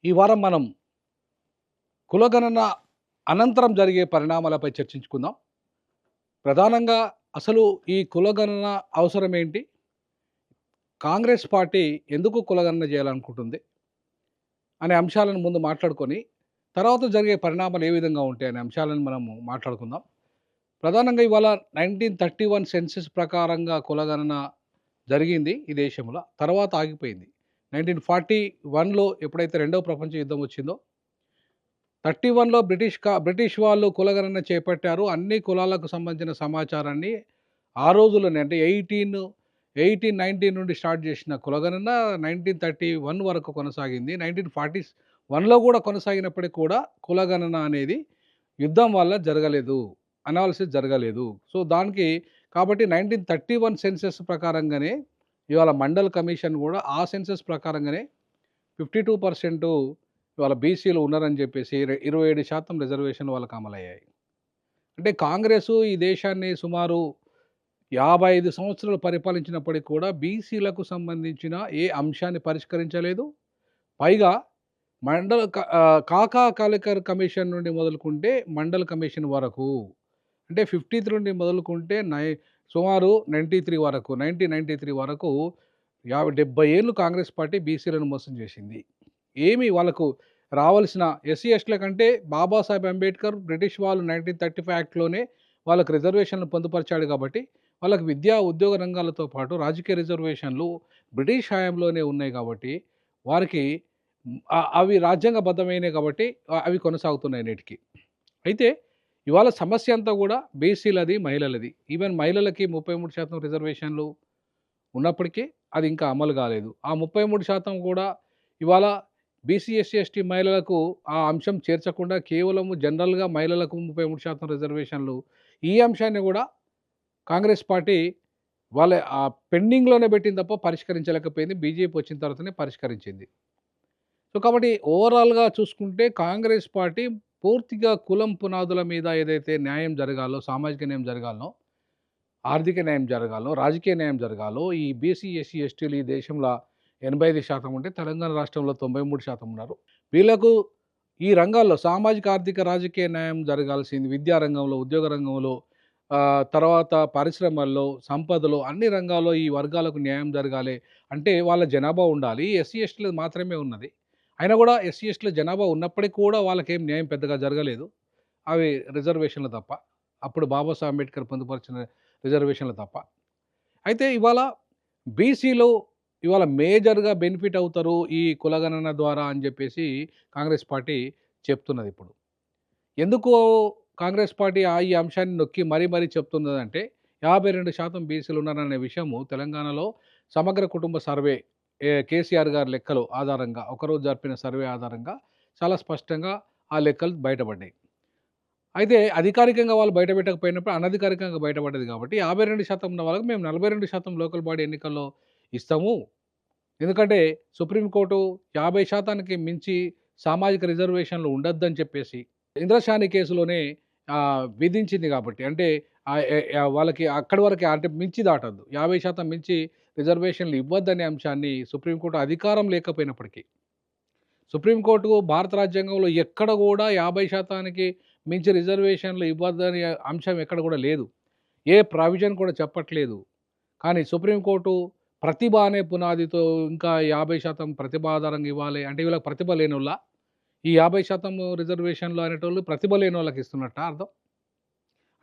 ఈ వారం మనం కులగణన అనంతరం జరిగే పరిణామాలపై చర్చించుకుందాం. ప్రధానంగా అసలు ఈ కులగణన అవసరం ఏంటి? కాంగ్రెస్ పార్టీ ఎందుకు కులగణన చేయాలనుకుంటుంది? అనే అంశాలను ముందు మాట్లాడుకొని, తర్వాత జరిగే పరిణామాలు ఏ విధంగా ఉంటాయి అనే అంశాలను మనము మాట్లాడుకుందాం. ప్రధానంగా ఇవాళ 1931 సెన్సస్ ప్రకారంగా కులగణన జరిగింది ఈ దేశంలో. తర్వాత ఆగిపోయింది. 1941లో ఎప్పుడైతే రెండవ ప్రపంచ యుద్ధం వచ్చిందో 31లో బ్రిటిష్ వాళ్ళు కులగణన చేపట్టారు. అన్ని కులాలకు సంబంధించిన సమాచారాన్ని ఆ రోజుల్లోనే అంటే 1819 నుండి స్టార్ట్ చేసిన కులగణన 1931 వరకు కొనసాగింది. 1941లో కూడా కొనసాగినప్పటికి కూడా కులగణన అనేది యుద్ధం వల్ల జరగలేదు. అనాలిసిస్ జరగలేదు. సో, దానికి కాబట్టి 1931 సెన్సస్ ప్రకారంగానే ఇవాళ మండల్ కమిషన్ కూడా ఆ సెన్సస్ ప్రకారంగానే 52% ఇవాళ బీసీలు ఉన్నారని చెప్పేసి 27% రిజర్వేషన్లు వాళ్ళకి అమలయ్యాయి. అంటే కాంగ్రెసు ఈ దేశాన్ని సుమారు 55 సంవత్సరాలు పరిపాలించినప్పటికి కూడా బీసీలకు సంబంధించిన ఏ అంశాన్ని పరిష్కరించలేదు. పైగా కాకా కాలేకర్ కమిషన్ నుండి మొదలుకుంటే మండల్ కమిషన్ వరకు అంటే 53 నుండి మొదలుకుంటే సుమారు 1993 వరకు 70 ఏళ్ళు కాంగ్రెస్ పార్టీ బీసీలను మోసం చేసింది. ఏమి వాళ్ళకు రావాల్సిన ఎస్సీ, ఎస్టీల కంటే బాబాసాహెబ్ అంబేద్కర్ బ్రిటిష్ వాళ్ళు 1935 యాక్ట్‌లోనే వాళ్ళకి రిజర్వేషన్‌లు పొందుపరిచాడు కాబట్టి, వాళ్ళకి విద్యా, ఉద్యోగ రంగాలతో పాటు రాజకీయ రిజర్వేషన్‌లు బ్రిటిష్ హయాంలోనే ఉన్నాయి కాబట్టి, వారికి అవి రాజ్యాంగబద్ధమైనయి కాబట్టి అవి కొనసాగుతున్నాయి నేటికి. అయితే ఇవాళ సమస్య అంతా కూడా బీసీలది, మహిళలది. ఈవెన్ మహిళలకి 33% రిజర్వేషన్‌లు ఉన్నప్పటికీ అది ఇంకా అమలు కాలేదు. ఆ 33% కూడా ఇవాళ బీసీ, ఎస్సీ, ఎస్టీ మహిళలకు ఆ అంశం చేర్చకుండా కేవలము జనరల్‌గా మహిళలకు 33% రిజర్వేషన్లు. ఈ అంశాన్ని కూడా కాంగ్రెస్ పార్టీ వాళ్ళ పెండింగ్‌లోనే పెట్టింది తప్ప పరిష్కరించలేకపోయింది. బీజేపీ వచ్చిన తర్వాతనే పరిష్కరించింది. సో, కాబట్టి ఓవరాల్‌గా చూసుకుంటే కాంగ్రెస్ పార్టీ పూర్తిగా కులం పునాదుల మీద ఏదైతే న్యాయం జరగాలో, సామాజిక న్యాయం జరగాలనో, ఆర్థిక న్యాయం జరగాలో, రాజకీయ న్యాయం జరగాలో, ఈ బీసీ, ఎస్సీ, ఎస్టీలు ఈ దేశంలో 85% ఉంటే తెలంగాణ రాష్ట్రంలో 93% ఉన్నారు. వీళ్ళకు ఈ రంగాల్లో సామాజిక, ఆర్థిక, రాజకీయ న్యాయం జరగాల్సింది విద్యా రంగంలో, ఉద్యోగ రంగంలో, తర్వాత పరిశ్రమల్లో, సంపదలో అన్ని రంగాల్లో ఈ వర్గాలకు న్యాయం జరగాలి. అంటే వాళ్ళ జనాభా ఉండాలి. ఎస్సీ, ఎస్టీలది మాత్రమే ఉన్నది. అయినా కూడా ఎస్సీ, ఎస్టీల జనాభా ఉన్నప్పటికి కూడా వాళ్ళకేం న్యాయం పెద్దగా జరగలేదు. అవి రిజర్వేషన్‌లు తప్ప. అప్పుడు బాబాసాహెబ్ అంబేద్కర్ పొందుపరిచిన రిజర్వేషన్‌లు తప్ప. అయితే ఇవాళ బీసీలో ఇవాళ మేజర్‌గా బెనిఫిట్ అవుతారు ఈ కులగణన ద్వారా అని జెప్పేసి కాంగ్రెస్ పార్టీ చెప్తున్నదిప్పుడు. ఎందుకు కాంగ్రెస్ పార్టీ ఈ అంశాన్ని నొక్కి మరీ చెప్తున్నదంటే 52% బీసీలు ఉన్నారనే విషయము తెలంగాణలో సమగ్ర కుటుంబ సర్వే కేసీఆర్ గారి లెక్కలు ఆధారంగా ఒకరోజు జరిపిన సర్వే ఆధారంగా చాలా స్పష్టంగా ఆ లెక్కలు బయటపడ్డాయి. అయితే అధికారికంగా వాళ్ళు బయటపెట్టకపోయినప్పుడు అనధికారికంగా బయటపడ్డది కాబట్టి 52% ఉన్న వాళ్ళకి మేము 42% లోకల్ బాడీ ఎన్నికల్లో ఇస్తాము. ఎందుకంటే సుప్రీంకోర్టు 50%కి మించి సామాజిక రిజర్వేషన్‌లు ఉండొద్దని చెప్పేసి ఇంద్రశాని కేసులోనే విధించింది కాబట్టి అంటే వాళ్ళకి అక్కడి వరకే అంటే మించి దాటొద్దు. 50% మించి రిజర్వేషన్‌లు ఇవ్వద్దనే అంశాన్ని సుప్రీంకోర్టు అధికారం లేకపోయినప్పటికీ సుప్రీంకోర్టు భారత రాజ్యాంగంలో ఎక్కడ కూడా 50%కి మించి రిజర్వేషన్‌లు ఇవ్వద్దనే అంశం ఎక్కడ కూడా లేదు. ఏ ప్రావిజన్ కూడా చెప్పట్లేదు. కానీ సుప్రీంకోర్టు ప్రతిభ అనే పునాదితో ఇంకా 50% ప్రతిభ ఆధారంగా ఇవ్వాలి. అంటే వీళ్ళకి ప్రతిభ లేనోళ్ళా? ఈ 50% రిజర్వేషన్‌లు అనేటోళ్ళు ప్రతిభ లేనోళ్ళకి ఇస్తున్నట్టా అర్థం?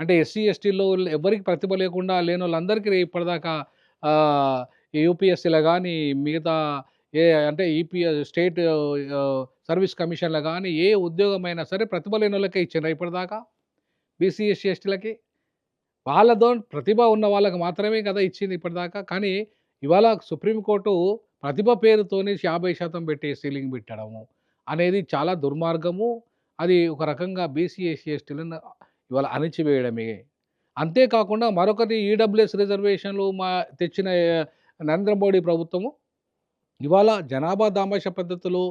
అంటే ఎస్సీ, ఎస్టీలో ఎవ్వరికి ప్రతిభ లేకుండా లేనోళ్ళందరికీ ఇప్పటిదాకా ఆహ్, యూపీఎస్సీ‌లో గాని, మిగతా అంటే స్టేట్ సర్వీస్ కమిషన్‌లో గాని, ఏ ఉద్యోగమైనా సరే ప్రతిభ లేనోళ్ళకే ఇచ్చిండ్రా ఇప్పటిదాకా? బీసీ, ఎస్సీ, ఎస్టీలకి? వాళ్ళతో ప్రతిభ ఉన్న వాళ్ళకి మాత్రమే కదా ఇచ్చింది ఇప్పటిదాకా. కానీ ఇవాళ సుప్రీంకోర్టు ప్రతిభ పేరుతోని 50% పెట్టి సీలింగ్ పెట్టడము అనేది చాలా దుర్మార్గము. అది ఒక రకంగా బీసీ, ఎస్సీ, ఎస్టీలను ఇవాళ అణిచివేయడమే. అంతే కాకుండా మరొకటి ఈడబ్ల్యూఎస్ రిజర్వేషన్‌లు తెచ్చిన నరేంద్ర మోడీ ప్రభుత్వము ఇవాళ జనాభా దామాషా పద్ధతిలో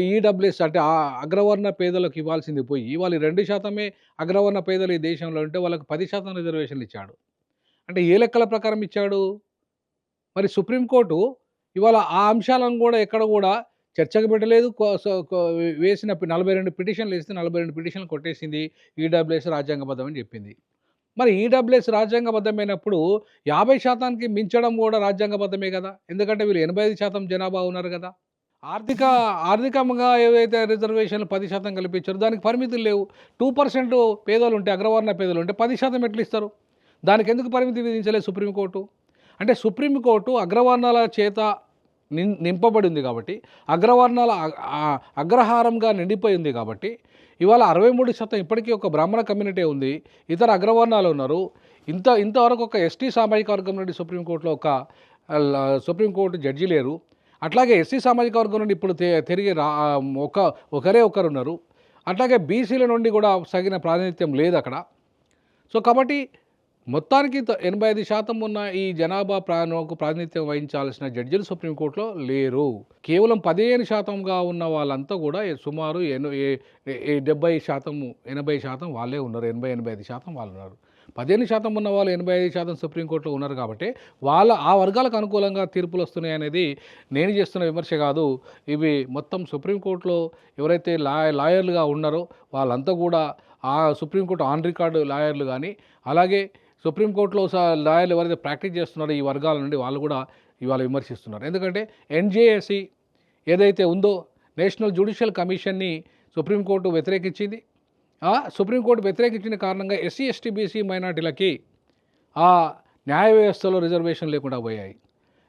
ఈడబ్ల్యూఎస్ అంటే అగ్రవర్ణ పేదలకు ఇవ్వాల్సింది పోయి, వాళ్ళు 2% అగ్రవర్ణ పేదలు ఈ దేశంలో ఉంటే వాళ్ళకి 10% రిజర్వేషన్‌లు ఇచ్చాడు. అంటే ఏ లెక్కల ప్రకారం ఇచ్చాడు? మరి సుప్రీంకోర్టు ఇవాళ ఆ అంశాలను గూడా ఎక్కడ గూడా చర్చకు పెట్టలేదు. వేసిన 42 పిటిషన్‌లు ఏస్తే 42 పిటిషన్‌లు కొట్టేసింది. ఈడబ్ల్యూఎస్ రాజ్యాంగబద్ధమని చెప్పింది. మరి ఈడబ్ల్యూఎస్ రాజ్యాంగబద్ధమైనప్పుడు 50% మించడం కూడా రాజ్యాంగబద్ధమే గదా! ఎందుకంటే వీళ్ళు 85% జనాభా ఉన్నారు గదా! ఆర్థిక ఆర్థికంగా ఏవైతే రిజర్వేషన్‌లు 10% కల్పించారో దానికి పరిమితులు లేవు. 2% పేదోలుంటే అగ్రవర్ణ పేదలుంటే 10% ఎట్లిస్తారు? దానికెందుకు పరిమితి విధించలేదు సుప్రీంకోర్టు? అంటే సుప్రీంకోర్టు అగ్రవర్ణాల చేత నింపబడింది కాబట్టి, అగ్రవర్ణాల అగ్రహారంగా నిండిపోయింది కాబట్టి, ఇవాళ 63% ఇప్పటికీ ఒక బ్రాహ్మణ కమ్యూనిటీ ఉంది. ఇతర అగ్రవర్ణాలు ఉన్నారు. ఇంతవరకు ఒక ఎస్టీ సామాజిక వర్గం నుండి సుప్రీంకోర్టులో సుప్రీంకోర్టు జడ్జి లేరు. అట్లాగే ఎస్సీ సామాజిక వర్గం నుండి ఇప్పుడు తిరిగి ఒకరే ఒకరున్నారు. అట్లాగే బీసీల నుండి కూడా తగిన ప్రాతినిధ్యం లేదు అక్కడ. సో కాబట్టి మొత్తానికి 85% ఉన్న ఈ జనాభా ప్రాతినిధ్యం వహించాల్సిన జడ్జిలు సుప్రీంకోర్టులో లేరు. కేవలం 15%గా ఉన్న వాళ్ళంతా కూడా సుమారు 70%, 80% వాళ్ళే ఉన్నారు. 85% వాళ్ళు ఉన్నారు. 15% ఉన్న వాళ్ళు 85% సుప్రీంకోర్టులో ఉన్నారు కాబట్టి ఆ వర్గాలకు అనుకూలంగా తీర్పులు వస్తున్నాయి అనేది నేను చేస్తున్న విమర్శ కాదు. ఇవి మొత్తం సుప్రీంకోర్టులో ఎవరైతే లాయర్లుగా ఉన్నారో వాళ్ళంతా కూడా ఆ సుప్రీంకోర్టు ఆన్ రికార్డు లాయర్లు కానీ, అలాగే సుప్రీంకోర్టులో లాయర్లు ఎవరైతే ప్రాక్టీస్ చేస్తున్నారో ఈ వర్గాల నుండి వాళ్ళు కూడా ఇవాళ విమర్శిస్తున్నారు. ఎందుకంటే ఎన్జేఎస్సి ఏదైతే ఉందో నేషనల్ జ్యుడిషియల్ కమిషన్ని సుప్రీంకోర్టు వ్యతిరేకించింది. సుప్రీంకోర్టు వ్యతిరేకించిన కారణంగా ఎస్సీ, ఎస్టీ, బీసీ మైనార్టీలకి ఆ న్యాయ వ్యవస్థలో రిజర్వేషన్ లేకుండా పోయాయి.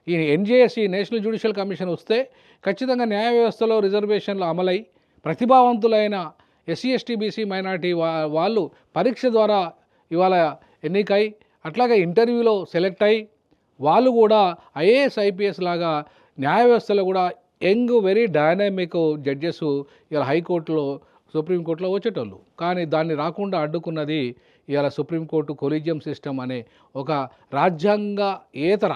ఈ ఎన్జేఎస్సి నేషనల్ జ్యుడిషియల్ కమిషన్ వస్తే ఖచ్చితంగా న్యాయ వ్యవస్థలో రిజర్వేషన్లు అమలై ప్రతిభావంతులైన ఎస్సీ, ఎస్టీ, బీసీ మైనార్టీ వాళ్ళు పరీక్ష ద్వారా ఇవాళ ఎన్నికై అట్లాగే ఇంటర్వ్యూలో సెలెక్ట్ అయ్యి వాళ్ళు కూడా ఐఏఎస్, ఐపీఎస్ లాగా న్యాయ వ్యవస్థలో కూడా వెరీ డైనమిక్ జడ్జెస్ ఇలా హైకోర్టులో, సుప్రీంకోర్టులో వచ్చేటోళ్ళు. కానీ దాన్ని రాకుండా అడ్డుకున్నది ఇవాళ సుప్రీంకోర్టు కొలీజియం సిస్టమ్ అనే ఒక రాజ్యాంగేతర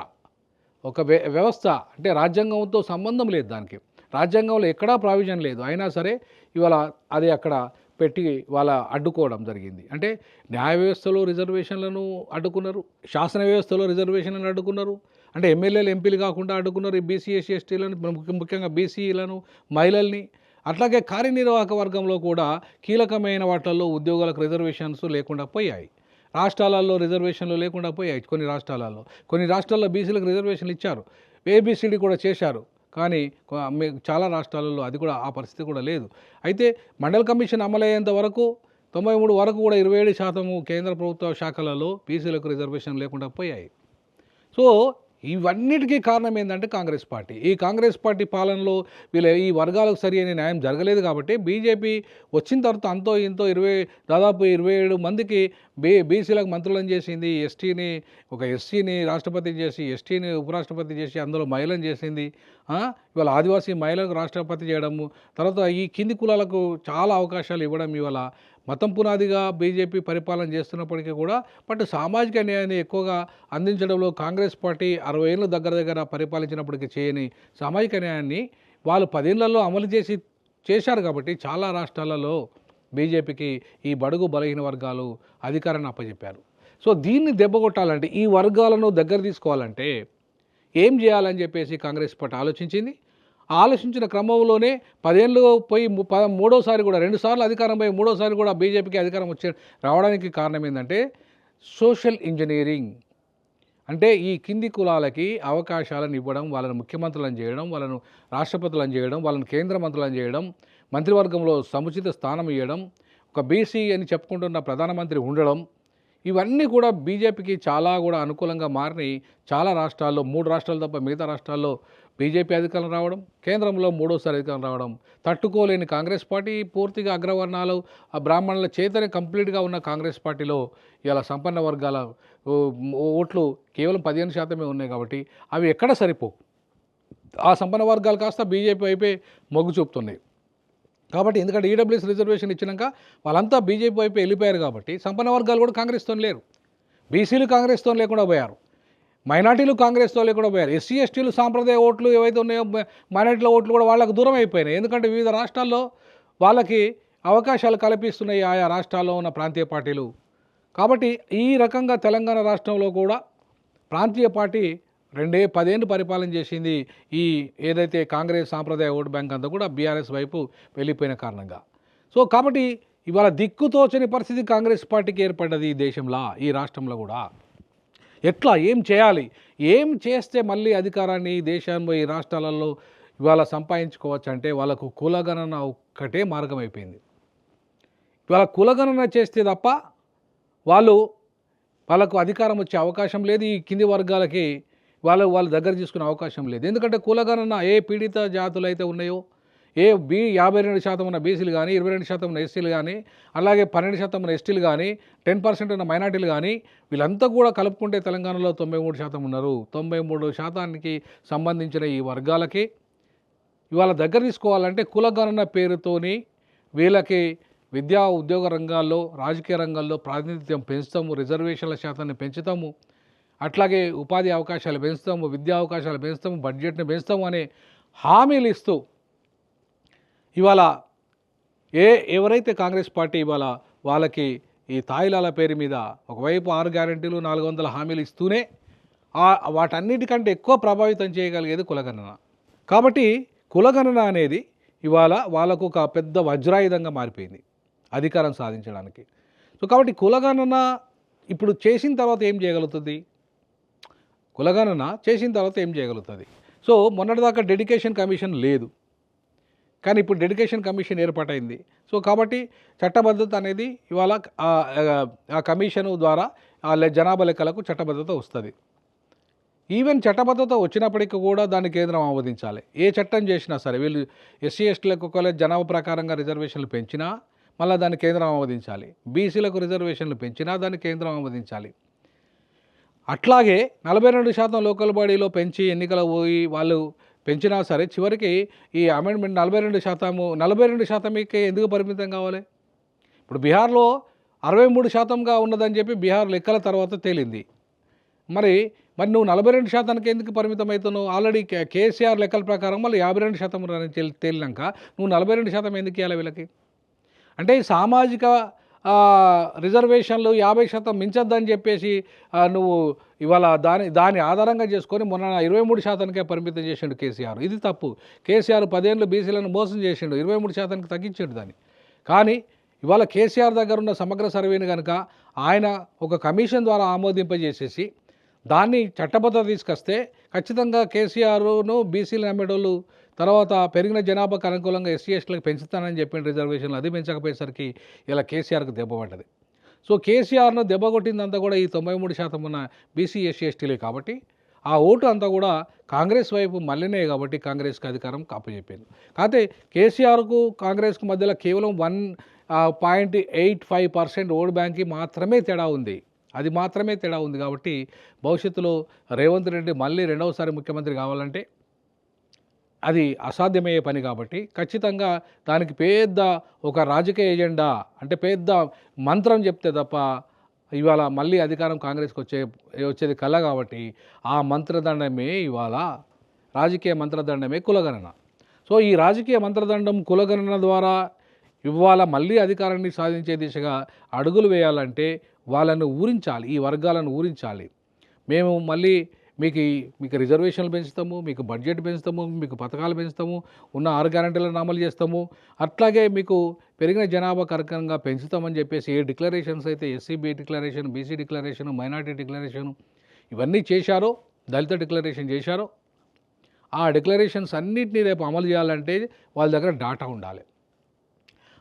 ఒక వ్యవస్థ. అంటే రాజ్యాంగంతో సంబంధం లేదు దానికి. రాజ్యాంగంలో ఎక్కడా ప్రావిజన్ లేదు. అయినా సరే ఇవాళ అది అక్కడ పెట్టి వాళ్ళ అడ్డుకోవడం జరిగింది. అంటే న్యాయ వ్యవస్థలో రిజర్వేషన్లను అడ్డుకున్నారు, శాసన వ్యవస్థలో రిజర్వేషన్లను అడ్డుకున్నారు. అంటే ఎమ్మెల్యేలు, ఎంపీలు కాకుండా అడ్డుకున్నారు ఈ బీసీ, ఎస్సీ, ఎస్టీలను, ముఖ్యంగా బీసీలను, మహిళల్ని. అట్లాగే కార్యనిర్వాహక వర్గంలో కూడా కీలకమైన వాటిల్లో ఉద్యోగాలకు రిజర్వేషన్స్ లేకుండా పోయాయి. రాష్ట్రాలలో రిజర్వేషన్లు లేకుండా పోయాయి. కొన్ని రాష్ట్రాల్లో బీసీలకు రిజర్వేషన్లు ఇచ్చారు, ఏబిసిడి కూడా చేశారు. కానీ చాలా రాష్ట్రాలలో అది కూడా, ఆ పరిస్థితి కూడా లేదు. అయితే మండల్ కమిషన్ అమలయ్యేంత వరకు 93 వరకు కూడా 27% కేంద్ర ప్రభుత్వ శాఖలలో బీసీలకు రిజర్వేషన్ లేకుండా పోయాయి. సో ఇవన్నిటికీ కారణం ఏంటంటే కాంగ్రెస్ పార్టీ. ఈ కాంగ్రెస్ పార్టీ పాలనలో ఈ వర్గాలకు సరి అయిన న్యాయం జరగలేదు కాబట్టి బీజేపీ వచ్చిన తర్వాత అంతో ఇంతో దాదాపు 27 మందికి బీసీలకు మంత్రులను చేసింది. ఎస్సీని రాష్ట్రపతి చేసి, ఎస్టీని ఉపరాష్ట్రపతి చేసి, అందులో మహిళను చేసింది. ఇవాళ ఆదివాసీ మహిళలకు రాష్ట్రపతి చేయడము, తర్వాత ఈ కింది కులాలకు చాలా అవకాశాలు ఇవ్వడం ఇవాళ మతం పునాదిగా బీజేపీ పరిపాలన చేస్తున్నప్పటికీ కూడా బట్ సామాజిక న్యాయాన్ని ఎక్కువగా అందించడంలో కాంగ్రెస్ పార్టీ 60 ఏళ్ళు దగ్గర పరిపాలించినప్పటికీ చేయని సామాజిక న్యాయాన్ని వాళ్ళు 10 ఏళ్లలో అమలు చేశారు కాబట్టి చాలా రాష్ట్రాలలో బీజేపీకి ఈ బడుగు బలహీన వర్గాలు అధికారాన్ని అప్పచెప్పారు. సో దీన్ని దెబ్బకొట్టాలంటే, ఈ వర్గాలను దగ్గర తీసుకోవాలంటే ఏం చేయాలని చెప్పేసి కాంగ్రెస్ పార్టీ ఆలోచించిన క్రమంలోనే 10 ఏళ్ళు పోయి మూడోసారి కూడా 2 సార్లు అధికారం పోయి మూడోసారి కూడా బీజేపీకి అధికారం రావడానికి కారణం ఏంటంటే సోషల్ ఇంజనీరింగ్. అంటే ఈ కింది కులాలకి అవకాశాలను ఇవ్వడం, వాళ్ళను ముఖ్యమంత్రులను చేయడం, వాళ్ళను రాష్ట్రపతులను చేయడం, వాళ్ళను కేంద్ర మంత్రులను చేయడం, మంత్రివర్గంలో సముచిత స్థానం ఇవ్వడం, ఒక బీసీ అని చెప్పుకుంటున్న ప్రధానమంత్రి ఉండడం, ఇవన్నీ కూడా బీజేపీకి చాలా కూడా అనుకూలంగా మారినాయి. చాలా రాష్ట్రాల్లో, 3 రాష్ట్రాలు తప్ప మిగతా రాష్ట్రాల్లో బీజేపీ అధికారం రావడం, కేంద్రంలో మూడోసారి అధికారం రావడం, తట్టుకోలేని కాంగ్రెస్ పార్టీ పూర్తిగా అగ్రవర్ణాలు, ఆ బ్రాహ్మణుల చేతనే కంప్లీట్గా ఉన్న కాంగ్రెస్ పార్టీలో ఇలా సంపన్న వర్గాల ఓట్లు కేవలం 15% ఉన్నాయి కాబట్టి అవి ఎక్కడ సరిపోవు. ఆ సంపన్న వర్గాలు కాస్త బీజేపీ వైపే మొగ్గు చూపుతున్నాయి. కాబట్టి ఎందుకంటే ఈడబ్ల్యూఎస్ రిజర్వేషన్ ఇచ్చినాక వాళ్ళంతా బీజేపీ వైపు వెళ్ళిపోయారు కాబట్టి సంపన్న వర్గాలు కూడా కాంగ్రెస్తో లేరు. బీసీలు కాంగ్రెస్తో లేకుండా పోయారు, మైనార్టీలు కాంగ్రెస్తో లేకుండా పోయారు. ఎస్సీ, ఎస్టీలు సాంప్రదాయ ఓట్లు ఏవైతే ఉన్నాయో మైనార్టీల ఓట్లు కూడా వాళ్ళకు దూరం అయిపోయినాయి. ఎందుకంటే వివిధ రాష్ట్రాల్లో వాళ్ళకి అవకాశాలు కల్పిస్తున్నాయి ఆయా రాష్ట్రాల్లో ఉన్న ప్రాంతీయ పార్టీలు. కాబట్టి ఈ రకంగా తెలంగాణ రాష్ట్రంలో కూడా ప్రాంతీయ పార్టీ 10 ఏళ్ళు పరిపాలన చేసింది ఈ ఏదైతే కాంగ్రెస్ సాంప్రదాయ ఓటు బ్యాంక్ అంతా కూడా బీఆర్ఎస్ వైపు వెళ్ళిపోయిన కారణంగా. సో కాబట్టి ఇవాళ దిక్కుతోచని పరిస్థితి కాంగ్రెస్ పార్టీకి ఏర్పడ్డది ఈ దేశంలో, ఈ రాష్ట్రంలో కూడా. ఎట్లా ఏం చేయాలి, ఏం చేస్తే మళ్ళీ అధికారాన్ని ఈ దేశంలో ఈ రాష్ట్రాలలో ఇవాళ సంపాదించుకోవచ్చు అంటే వాళ్ళకు కులగణన ఒక్కటే మార్గం అయిపోయింది. ఇవాళ కులగణన చేస్తే తప్ప వాళ్ళకు అధికారం వచ్చే అవకాశం లేదు. ఈ కింది వర్గాలకి వాళ్ళ దగ్గర తీసుకునే అవకాశం లేదు. ఎందుకంటే కులగణన ఏ పీడిత జాతులు అయితే ఉన్నాయో, 52% ఉన్న బీసీలు కానీ, 22% ఉన్న ఎస్సీలు కానీ, అలాగే 12% ఉన్న ఎస్టీలు కానీ, 10% ఉన్న మైనార్టీలు కానీ, వీళ్ళంతా కూడా కలుపుకుంటే తెలంగాణలో 93% ఉన్నారు. 93%కి సంబంధించిన ఈ వర్గాలకి ఇవాళ దగ్గర తీసుకోవాలంటే కులగణన పేరుతోని వీళ్ళకి విద్యా ఉద్యోగ రంగాల్లో, రాజకీయ రంగాల్లో ప్రాతినిధ్యం పెంచుతాము, రిజర్వేషన్ల శాతాన్ని పెంచుతాము, అట్లాగే ఉపాధి అవకాశాలు పెంచుతాము, విద్యా అవకాశాలు పెంచుతాము, బడ్జెట్ని పెంచుతాము అనే హామీలు ఇస్తూ ఇవాళ ఎవరైతే కాంగ్రెస్ పార్టీ ఇవాళ వాళ్ళకి ఈ తాయిలాల పేరు మీద ఒకవైపు 6 గ్యారెంటీలు 400 హామీలు ఇస్తూనే వాటన్నిటికంటే ఎక్కువ ప్రభావితం చేయగలిగేది కులగణన. కాబట్టి కులగణన అనేది ఇవాళ వాళ్ళకు ఒక పెద్ద వజ్రాయుధంగా మారిపోయింది అధికారం సాధించడానికి. సో కాబట్టి కులగణన ఇప్పుడు చేసిన తర్వాత ఏం చేయగలుగుతుంది, కులగణన చేసిన తర్వాత ఏం చేయగలుగుతుంది? సో మొన్నటిదాకా డెడికేషన్ కమిషన్ లేదు, కానీ ఇప్పుడు డెడికేషన్ కమిషన్ ఏర్పాటైంది. సో కాబట్టి చట్టబద్ధత అనేది ఇవాళ ఆ కమిషను ద్వారా జనాభా లెక్కలకు చట్టబద్ధత వస్తుంది. ఈవెన్ చట్టబద్ధత వచ్చినప్పటికీ కూడా దాన్ని కేంద్రం ఆమోదించాలి. ఏ చట్టం చేసినా సరే వీళ్ళు ఎస్సీ ఎస్టీలకు ఒకవేళ జనాభా ప్రకారంగా రిజర్వేషన్లు పెంచినా మళ్ళీ దాన్ని కేంద్రం ఆమోదించాలి. బీసీలకు రిజర్వేషన్లు పెంచినా దాన్ని కేంద్రం ఆమోదించాలి. అట్లాగే 42% లోకల్ బాడీలో పెంచి ఎన్నికలు పోయి వాళ్ళు పెంచినా సరే చివరికి ఈ అమెండ్మెంట్ 42%కి ఎందుకు పరిమితం కావాలి? ఇప్పుడు బీహార్లో 63%గా ఉన్నదని చెప్పి బీహార్ లెక్కల తర్వాత తేలింది. మరి నువ్వు 42%కి ఎందుకు పరిమితం అవుతున్నావు? ఆల్రెడీ కేసీఆర్ లెక్కల ప్రకారం మళ్ళీ 52% తేలినాక నువ్వు 42% ఎందుకు ఇవ్వాలి వీళ్ళకి? అంటే సామాజిక రిజర్వేషన్లు 50% మించొద్దని చెప్పేసి నువ్వు ఇవాళ దాని ఆధారంగా చేసుకొని మొన్న 23%కే పరిమితం చేసిండు కేసీఆర్. ఇది తప్పు. కేసీఆర్ 10 ఏళ్ళు బీసీలను మోసం చేసిండు, 23%కి తగ్గించాడు దాన్ని. కానీ ఇవాళ కేసీఆర్ దగ్గర ఉన్న సమగ్ర సర్వేని కనుక ఆయన ఒక కమిషన్ ద్వారా ఆమోదింపజేసేసి దాన్ని చట్టబద్ధత తీసుకొస్తే ఖచ్చితంగా కేసీఆర్ను బీసీలు నమ్మేటోళ్ళు తర్వాత పెరిగిన జనాభాకు అనుకూలంగా ఎస్సీ ఎస్టీలకు పెంచుతానని చెప్పిన రిజర్వేషన్లు అది పెంచకపోయేసరికి ఇలా కేసీఆర్కు దెబ్బ పడ్డది. సో కేసీఆర్ను దెబ్బ కొట్టిందంతా కూడా ఈ 93% ఉన్న బీసీ ఎస్సీ ఎస్టీలే. కాబట్టి ఆ ఓటు అంతా కూడా కాంగ్రెస్ వైపు మళ్ళీనే కాబట్టి కాంగ్రెస్కి అధికారం అప్పచెప్పింది. కాకపోతే కేసీఆర్కు కాంగ్రెస్కు మధ్యలో కేవలం 1.85% ఓటు బ్యాంక్కి మాత్రమే తేడా ఉంది. అది మాత్రమే తేడా ఉంది. కాబట్టి భవిష్యత్తులో రేవంత్ రెడ్డి మళ్ళీ రెండవసారి ముఖ్యమంత్రి కావాలంటే అది అసాధ్యమయ్యే పని. కాబట్టి ఖచ్చితంగా దానికి పెద్ద ఒక రాజకీయ ఎజెండా అంటే పెద్ద మంత్రం చెప్తే తప్ప ఇవాళ మళ్ళీ అధికారం కాంగ్రెస్కి వచ్చేది కల. కాబట్టి ఆ మంత్రదండమే ఇవాళ రాజకీయ మంత్రదండమే కులగణన. సో ఈ రాజకీయ మంత్రదండం కులగణన ద్వారా ఇవాళ మళ్ళీ అధికారాన్ని సాధించే దిశగా అడుగులు వేయాలంటే వాళ్ళను ఊరించాలి, ఈ వర్గాలను ఊరించాలి. మేము మళ్ళీ మీకు రిజర్వేషన్లు పెంచుతాము, మీకు బడ్జెట్ పెంచుతాము, మీకు పథకాలు పెంచుతాము, ఉన్న 6 గ్యారెంటీలను అమలు చేస్తాము, అట్లాగే మీకు పెరిగిన జనాభా కరకంగా పెంచుతామని చెప్పేసి ఏ డిక్లరేషన్స్ అయితే SCB declaration, BC declaration, minority declaration ఇవన్నీ చేశారో, దళిత డిక్లరేషన్ చేశారో, ఆ డిక్లరేషన్స్ అన్నింటినీ రేపు అమలు చేయాలంటే వాళ్ళ దగ్గర డాటా ఉండాలి.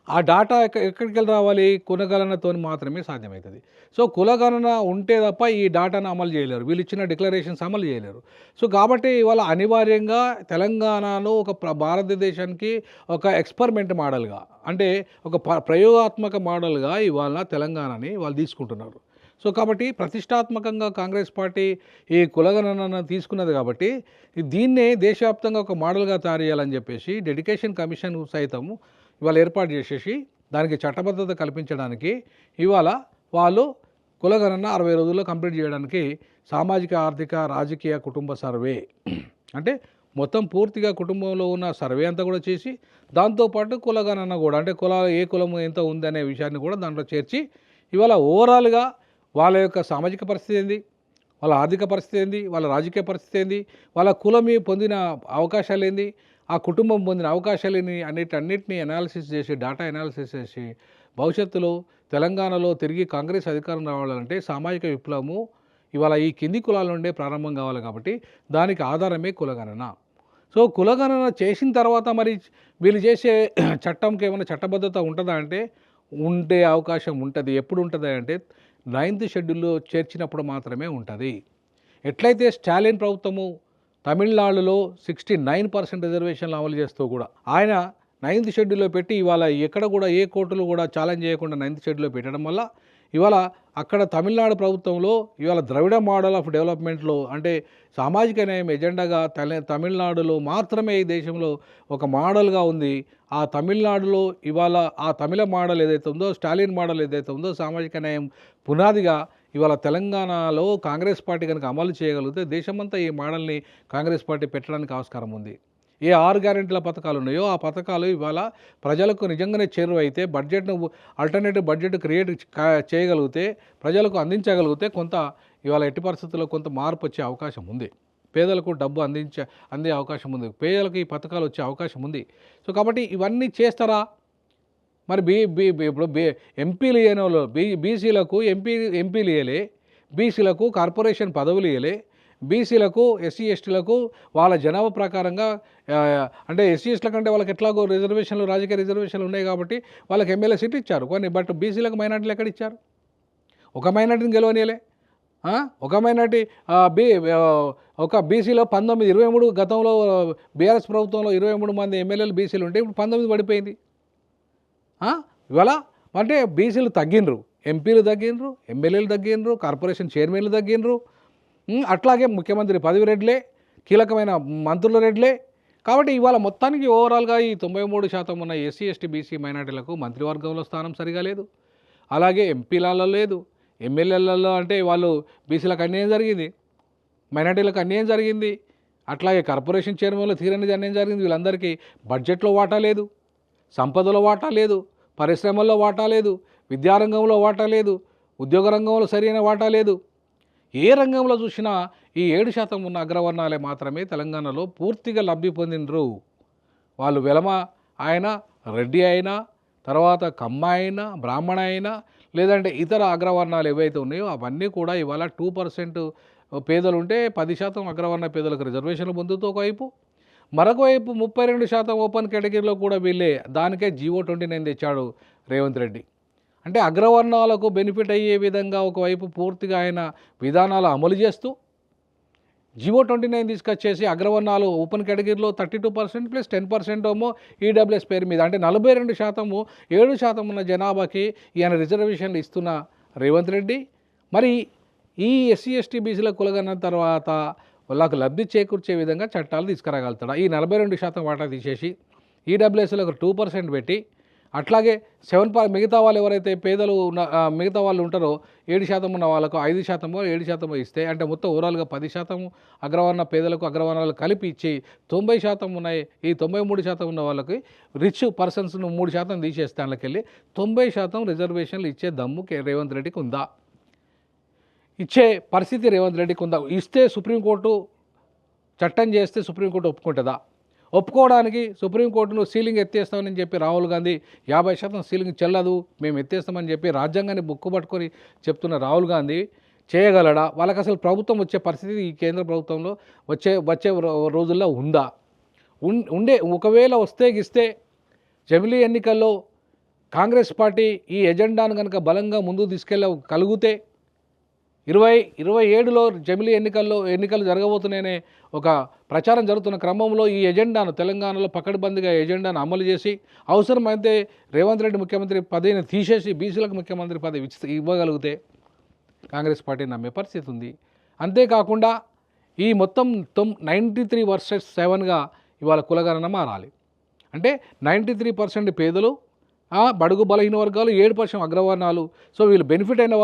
ఆ డాటా ఎక్కడికి వెళ్ళి రావాలి? కులగణనతో మాత్రమే సాధ్యమవుతుంది. సో కులగణన ఉంటే తప్ప ఈ డాటాను అమలు చేయలేరు, వీళ్ళు ఇచ్చిన డిక్లరేషన్స్ అమలు చేయలేరు. సో కాబట్టి ఇవాళ అనివార్యంగా తెలంగాణలో ఒక భారతదేశానికి ఒక ఎక్స్పెరిమెంట్ మోడల్గా అంటే ఒక ప్రయోగాత్మక మోడల్గా ఇవాళ తెలంగాణని వాళ్ళు తీసుకుంటున్నారు. సో కాబట్టి ప్రతిష్టాత్మకంగా కాంగ్రెస్ పార్టీ ఈ కులగణనను తీసుకున్నది. కాబట్టి దీన్నే దేశవ్యాప్తంగా ఒక మోడల్గా తయారు చేయాలని చెప్పేసి డెడికేషన్ కమిషన్ సైతము ఇవాళ ఏర్పాటు చేసేసి దానికి చట్టబద్ధత కల్పించడానికి ఇవాళ వాళ్ళు కులగణన 60 రోజుల్లో కంప్లీట్ చేయడానికి సామాజిక ఆర్థిక రాజకీయ కుటుంబ సర్వే అంటే మొత్తం పూర్తిగా కుటుంబంలో ఉన్న సర్వే అంతా కూడా చేసి దాంతోపాటు కులగణన కూడా అంటే ఏ కులము ఎంత ఉందనే విషయాన్ని కూడా దాంట్లో చేర్చి ఇవాళ ఓవరాల్గా వాళ్ళ యొక్క సామాజిక పరిస్థితి ఏంది, వాళ్ళ ఆర్థిక పరిస్థితి ఏంది, వాళ్ళ రాజకీయ పరిస్థితి ఏంది, వాళ్ళ కులమి పొందిన అవకాశాలు ఏంది, ఆ కుటుంబం పొందిన అవకాశాలేని అన్నిటిని అనాలిసిస్ చేసి, డేటా అనాలిసిస్ చేసి, భవిష్యత్తులో తెలంగాణలో తిరిగి కాంగ్రెస్ అధికారం రావాలంటే సామాజిక విప్లవము ఇవాళ ఈ కింది కులాల నుండే ప్రారంభం కావాలి. కాబట్టి దానికి ఆధారమే కులగణన. సో కులగణన చేసిన తర్వాత మరి వీళ్ళు చేసే చట్టంకి ఏమైనా చట్టబద్ధత ఉంటుందా అంటే ఉండే అవకాశం ఉంటుంది. ఎప్పుడు ఉంటుంది అంటే 9th షెడ్యూల్లో చేర్చినప్పుడు మాత్రమే ఉంటుంది. ఎట్లయితే స్టాలిన్ ప్రభుత్వము తమిళనాడులో 69% రిజర్వేషన్లు అమలు చేస్తూ కూడా ఆయన 9th షెడ్యూల్లో పెట్టి ఇవాళ ఎక్కడ కూడా ఏ కోర్టులు కూడా ఛాలెంజ్ చేయకుండా 9th షెడ్యూల్లో పెట్టడం వల్ల ఇవాళ అక్కడ తమిళనాడు ప్రభుత్వంలో ఇవాళ ద్రవిడ మోడల్ ఆఫ్ డెవలప్మెంట్లో అంటే సామాజిక న్యాయం ఎజెండాగా తమిళనాడులో మాత్రమే ఈ దేశంలో ఒక మోడల్గా ఉంది. ఆ తమిళనాడులో ఇవాళ ఆ తమిళ మోడల్ ఏదైతే ఉందో, స్టాలిన్ మోడల్ ఏదైతే ఉందో, సామాజిక న్యాయం పునాదిగా ఇవాళ తెలంగాణలో కాంగ్రెస్ పార్టీ కనుక అమలు చేయగలిగితే దేశమంతా ఈ మోడల్ని కాంగ్రెస్ పార్టీ పెట్టడానికి ఆస్కారం ఉంది. ఏ 6 గ్యారెంటీల పథకాలు ఉన్నాయో ఆ పథకాలు ఇవాళ ప్రజలకు నిజంగానే చేరువైతే, బడ్జెట్ను ఆల్టర్నేటివ్ బడ్జెట్ క్రియేట్ చేయగలిగితే, ప్రజలకు అందించగలిగితే కొంత ఇవాళ ఎట్టి పరిస్థితుల్లో కొంత మార్పు వచ్చే అవకాశం ఉంది. పేదలకు డబ్బు అందే అవకాశం ఉంది. పేదలకు ఈ పథకాలు వచ్చే అవకాశం ఉంది. సో కాబట్టి ఇవన్నీ చేస్తారా? మరి ఇప్పుడు ఎంపీలు ఇవ్వని వాళ్ళు బీసీలకు ఎంపీలు ఇవ్వలే, బీసీలకు కార్పొరేషన్ పదవులు ఇవ్వలే, బీసీలకు ఎస్సీ ఎస్టీలకు వాళ్ళ జనాభా ప్రకారంగా అంటే ఎస్సీ ఎస్టీల కంటే వాళ్ళకి ఎట్లాగో రిజర్వేషన్లు, రాజకీయ రిజర్వేషన్లు ఉన్నాయి కాబట్టి వాళ్ళకి ఎమ్మెల్యే సీట్ ఇచ్చారు కొన్ని. బట్ బీసీలకు మైనార్టీలు ఎక్కడ ఇచ్చారు? ఒక మైనార్టీని గెలవనీయలే. ఒక మైనార్టీ ఒక బీసీలో 23 గతంలో బీఆర్ఎస్ ప్రభుత్వంలో 23 మంది ఎమ్మెల్యేలు బీసీలు ఉంటే ఇప్పుడు 19 పడిపోయింది. ఇవాళ అంటే బీసీలు తగ్గినరు, ఎంపీలు తగ్గినరు, ఎమ్మెల్యేలు తగ్గినరు, కార్పొరేషన్ చైర్మన్లు తగ్గినరు, అట్లాగే ముఖ్యమంత్రి పదవి రెడ్లే, కీలకమైన మంత్రుల రెడ్లే. కాబట్టి ఇవాళ మొత్తానికి ఓవరాల్గా ఈ 93% ఉన్న ఎస్సీ ఎస్టీ బీసీ మైనార్టీలకు మంత్రివర్గంలో స్థానం సరిగా లేదు. అలాగే ఎంపీలలో లేదు, ఎమ్మెల్యేలలో అంటే వాళ్ళు బీసీలకు అన్యాయం జరిగింది, మైనార్టీలకు అన్యాయం జరిగింది. అట్లాగే కార్పొరేషన్ చైర్మన్లో తీరనిది అన్యాయం జరిగింది. వీళ్ళందరికీ బడ్జెట్లో వాటా లేదు, సంపదలో వాటా లేదు, పరిశ్రమల్లో వాటా లేదు, విద్యారంగంలో వాటా లేదు, ఉద్యోగ రంగంలో సరైన వాటా లేదు. ఏ రంగంలో చూసినా ఈ 7% ఉన్న అగ్రవర్ణాలే మాత్రమే తెలంగాణలో పూర్తిగా లబ్ధి పొందినరు. వాళ్ళు వెలమ అయినా, రెడ్డి అయినా, తర్వాత కమ్మ అయినా, బ్రాహ్మణ అయినా, లేదంటే ఇతర అగ్రవర్ణాలు ఏవైతే ఉన్నాయో అవన్నీ కూడా ఇవాళ 2% పేదలు ఉంటే 10% అగ్రవర్ణ పేదలకు రిజర్వేషన్లు పొందుతూ ఒకవైపు, మరొక వైపు 32% ఓపెన్ కేటగిరీలో కూడా వీళ్ళే. దానికే జీవో 29 తెచ్చాడు రేవంత్ రెడ్డి. అంటే అగ్రవర్ణాలకు బెనిఫిట్ అయ్యే విధంగా ఒకవైపు పూర్తిగా ఆయన విధానాలు అమలు చేస్తూ జీవో 29 తీసుకొచ్చేసి అగ్రవర్ణాలు ఓపెన్ కేటగిరీలో 32% ప్లస్ 10% ఏమో ఈడబ్ల్యూఎస్ పేరు మీద అంటే 42%, 7% ఉన్న జనాభాకి ఈయన రిజర్వేషన్లు ఇస్తున్న రేవంత్ రెడ్డి మరి ఈ ఎస్సీ ఎస్టీ బీసీల కులగన్న తర్వాత వాళ్ళకు లబ్ధి చేకూర్చే విధంగా చట్టాలు తీసుకురాగలుగుతాడు. ఈ 42% వాటా తీసేసి ఈడబ్ల్యూఎస్లకు 2% పెట్టి అట్లాగే 7 మిగతా వాళ్ళు ఎవరైతే పేదలు మిగతా వాళ్ళు ఉంటారో 7% ఉన్న వాళ్ళకు 5%, 7% ఇస్తే అంటే మొత్తం ఓవరాల్గా 10% అగ్రవర్ణ పేదలకు అగ్రవర్ణాలు కలిపి ఇచ్చి 90% ఉన్నాయి. ఈ 93% ఉన్న వాళ్ళకి రిచ్ పర్సన్స్ను 3% తీసేస్తే అందులోకెళ్ళి 90% రిజర్వేషన్లు ఇచ్చే దమ్ము రేవంత్ రెడ్డికి ఉందా? ఇచ్చే పరిస్థితి రేవంత్ రెడ్డికి ఉందా? ఇస్తే సుప్రీంకోర్టు చట్టం చేస్తే సుప్రీంకోర్టు ఒప్పుకుంటుందా? ఒప్పుకోవడానికి సుప్రీంకోర్టును సీలింగ్ ఎత్తేస్తామని చెప్పి రాహుల్ గాంధీ 50% సీలింగ్ చెల్లదు మేము ఎత్తేస్తామని చెప్పి రాజ్యాంగాన్ని బుక్కు పట్టుకొని చెప్తున్న రాహుల్ గాంధీ చేయగలడా? వాళ్ళకి అసలు ప్రభుత్వం వచ్చే పరిస్థితి ఈ కేంద్ర ప్రభుత్వంలో వచ్చే రోజుల్లో ఉందా? ఒకవేళ వస్తే గిస్తే జమిలీ ఎన్నికల్లో కాంగ్రెస్ పార్టీ ఈ ఎజెండాను కనుక బలంగా ముందుకు తీసుకెళ్ళగలిగితే 2027లో జమిలీ ఎన్నికలు జరగబోతున్నాయనే ఒక ప్రచారం జరుగుతున్న క్రమంలో ఈ ఎజెండాను తెలంగాణలో పకడ్బందీగా ఎజెండాను అమలు చేసి అవసరమైతే రేవంత్ రెడ్డి ముఖ్యమంత్రి పదవిని తీసేసి బీసీలకు ముఖ్యమంత్రి పదవి ఇవ్వగలిగితే కాంగ్రెస్ పార్టీ నమ్మే పరిస్థితి ఉంది. అంతేకాకుండా ఈ మొత్తం 93 వర్సెస్ 7గా ఇవాళ కులగణన మారాలి. అంటే 93% పేదలు, బడుగు బలహీన వర్గాలు, 7% అగ్రవర్ణాలు. సో వీళ్ళు బెనిఫిట్ అయిన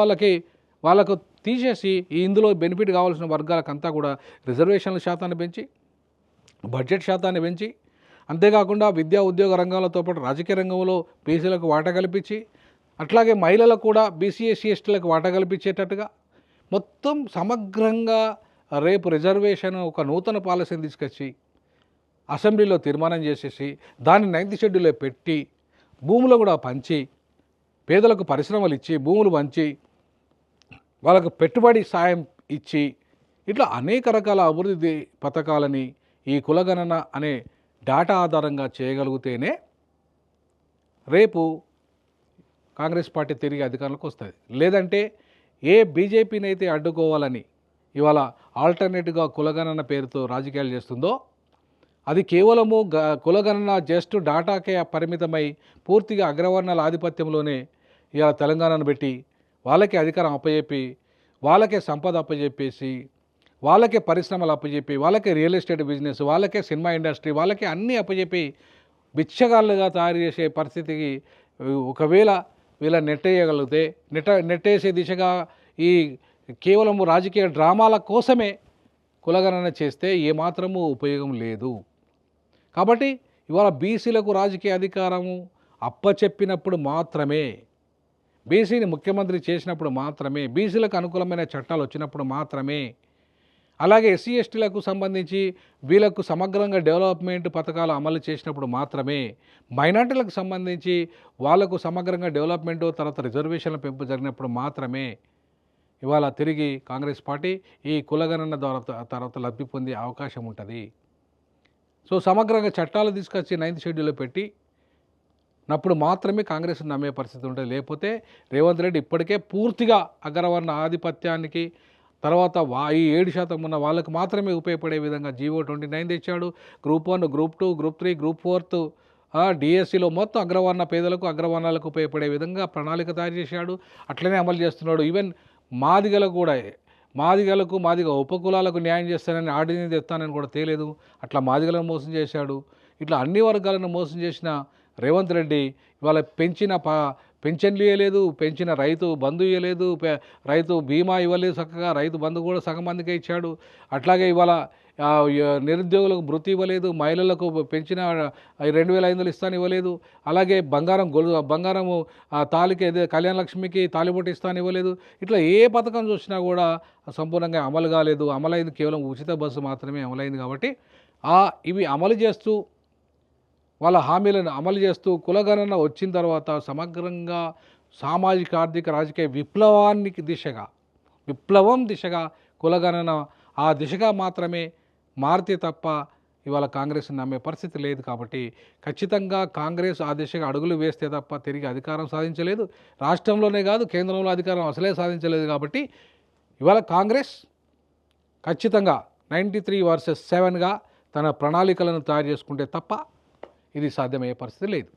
వాళ్ళకు తీసేసి ఇందులో బెనిఫిట్ కావాల్సిన వర్గాలకంతా కూడా రిజర్వేషన్ల శాతాన్ని పెంచి, బడ్జెట్ శాతాన్ని పెంచి, అంతేకాకుండా విద్యా ఉద్యోగ రంగాలతో పాటు రాజకీయ రంగంలో బీసీలకు వాటా కల్పించి, అట్లాగే మహిళలకు కూడా బీసీ ఎస్సీ ఎస్టీలకు వాటా కల్పించేటట్టుగా మొత్తం సమగ్రంగా రేపు రిజర్వేషన్ ఒక నూతన పాలసీని తీసుకొచ్చి అసెంబ్లీలో తీర్మానం చేసేసి దాన్ని 9th షెడ్యూల్లో పెట్టి భూములు కూడా పంచి పేదలకు పరిశ్రమలు ఇచ్చి భూములు పంచి వాళ్ళకు పెట్టుబడి సాయం ఇచ్చి ఇట్లా అనేక రకాల అభివృద్ధి పథకాలని ఈ కులగణన అనే డేటా ఆధారంగా చేయగలిగితేనే రేపు కాంగ్రెస్ పార్టీ తిరిగి అధికారంలోకి వస్తుంది. లేదంటే ఏ బీజేపీని అయితే అడ్డుకోవాలని ఇవాళ ఆల్టర్నేటివ్గా కులగణన పేరుతో రాజకీయాలు చేస్తుందో అది కేవలము కులగణన జస్ట్ డాటాకే పరిమితమై పూర్తిగా అగ్రవర్ణాల ఆధిపత్యంలోనే ఇవాళ తెలంగాణను పెట్టి వాళ్ళకే అధికారం అప్పచెప్పి వాళ్ళకే సంపద అప్పచెప్పేసి వాళ్ళకే పరిశ్రమలు అప్పచెప్పి వాళ్ళకే రియల్ ఎస్టేట్ బిజినెస్ వాళ్ళకే సినిమా ఇండస్ట్రీ వాళ్ళకే అన్నీ అప్పచెప్పి బిచ్చగాళ్ళుగా తయారు చేసే పరిస్థితికి ఒకవేళ వీళ్ళ నెట్టేయగలిగితే నెట్టేసే దిశగా ఈ కేవలం రాజకీయ డ్రామాల కోసమే కులగణన చేస్తే ఏమాత్రము ఉపయోగం లేదు. కాబట్టి ఇవాళ బీసీలకు రాజకీయ అధికారము అప్పచెప్పినప్పుడు మాత్రమే, బీసీని ముఖ్యమంత్రి చేసినప్పుడు మాత్రమే, బీసీలకు అనుకూలమైన చట్టాలు వచ్చినప్పుడు మాత్రమే, అలాగే ఎస్సీ ఎస్టీలకు సంబంధించి వీళ్ళకు సమగ్రంగా డెవలప్మెంట్ పథకాలు అమలు చేసినప్పుడు మాత్రమే, మైనార్టీలకు సంబంధించి వాళ్లకు సమగ్రంగా డెవలప్మెంట్ తర్వాత రిజర్వేషన్ల పెంపు జరిగినప్పుడు మాత్రమే ఇవాళ తిరిగి కాంగ్రెస్ పార్టీ ఈ కులగణన ద్వారా తర్వాత లబ్ధి పొందే అవకాశం ఉంటుంది. సో సమగ్రంగా చట్టాలు తీసుకొచ్చి 9th షెడ్యూల్లో పెట్టి నప్పుడు మాత్రమే కాంగ్రెస్ నమ్మే పరిస్థితి ఉంటుంది. లేకపోతే రేవంత్ రెడ్డి ఇప్పటికే పూర్తిగా అగ్రవర్ణ ఆధిపత్యానికి తర్వాత ఈ 7% ఉన్న వాళ్ళకు మాత్రమే ఉపయోగపడే విధంగా జీవో 29 తెచ్చాడు. గ్రూప్ 1, గ్రూప్ 2, గ్రూప్ 3, గ్రూప్ 4 డిఎస్సిలో మొత్తం అగ్రవర్ణ పేదలకు అగ్రవర్ణాలకు ఉపయోగపడే విధంగా ప్రణాళిక తయారు చేశాడు. అట్లనే అమలు చేస్తున్నాడు. ఈవెన్ మాదిగలకు కూడా మాదిగ ఉపకులాలకు న్యాయం చేస్తానని ఆర్డినెన్స్ తెస్తానని కూడా తేలేదు. అట్లా మాదిగలను మోసం చేశాడు. ఇట్లా అన్ని వర్గాలను మోసం చేసిన రేవంత్ రెడ్డి ఇవాళ పెన్షన్లు ఇవ్వలేదు, పెంచిన రైతు బంధు ఇవ్వలేదు, రైతు బీమా ఇవ్వలేదు, చక్కగా రైతు బంధు కూడా సగం మందికే ఇచ్చాడు. అట్లాగే ఇవాళ నిరుద్యోగులకు భృతి ఇవ్వలేదు, మహిళలకు పెంచిన 2,500 ఇస్తాను ఇవ్వలేదు, అలాగే బంగారము తాలికి కళ్యాణ లక్ష్మికి తాలిబొట్టు ఇస్తాను ఇవ్వలేదు. ఇట్లా ఏ పథకం చూసినా కూడా సంపూర్ణంగా అమలు కాలేదు. అమలైంది కేవలం ఉచిత బస్సు మాత్రమే అమలైంది. కాబట్టి ఇవి అమలు చేస్తూ వాళ్ళ హామీలను అమలు చేస్తూ కులగణన వచ్చిన తర్వాత సమగ్రంగా సామాజిక ఆర్థిక రాజకీయ విప్లవం దిశగా కులగణన ఆ దిశగా మాత్రమే మారితే తప్ప ఇవాళ కాంగ్రెస్ నమ్మే పరిస్థితి లేదు. కాబట్టి ఖచ్చితంగా కాంగ్రెస్ ఆ దిశగా అడుగులు వేస్తే తప్ప తిరిగి అధికారం సాధించలేదు. రాష్ట్రంలోనే కాదు కేంద్రంలో అధికారం అసలే సాధించలేదు. కాబట్టి ఇవాళ కాంగ్రెస్ ఖచ్చితంగా 93 వర్సెస్ 7గా తన ప్రణాళికలను తయారు చేసుకుంటే తప్ప ఇది సాధ్యమయ్యే పరిస్థితి లేదు.